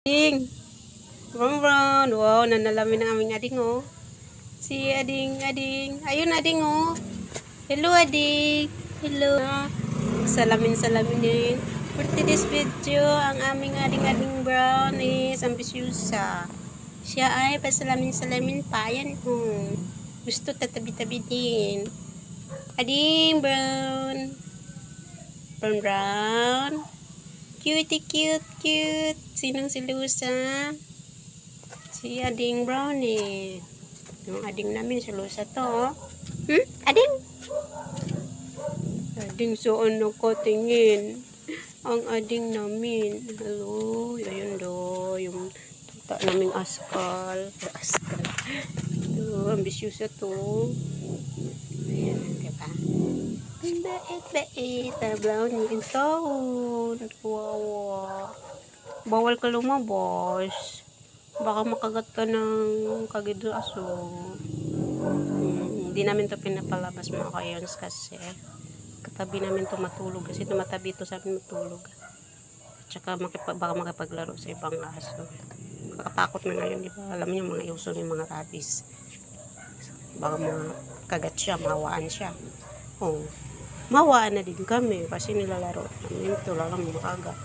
Ading, brown. Wow, nanalamin ng aming ading, oh. Si ading. Ayun, ading, oh. Hello, ading. Hello. Salamin din. For today's video, ang aming ading brown is ambisyosa. Siya ay pasalamin pa. Yan, gusto tatabi-tabi din. Ading brown. Brown. Cute. Sinong si Lusa? Si ading brown eh. Yung ading namin si Lusa to. Ading? Ading soon ko tingin. Ang ading namin. Hello. Ayun do. Yung tuta naming askal. Ito, ambisyosa to. Ayan, diba? Bait. Brownie and toad. Wow. Bawal ka lumabas. Baka makagat ka ng kagidraso. Hindi namin to pinapalabas mga kayons kasi katabi namin to matulog kasi tumatabi to sa amin matulog. Tsaka baka makapaglaro sa ibang aso. Kakatakot na ngayon, di ba? Alam niyo mga uso yung mga rabies. Baka kagat siya, mawaan siya. Mawaan na din kami kasi nilalaro namin ito lang makagat.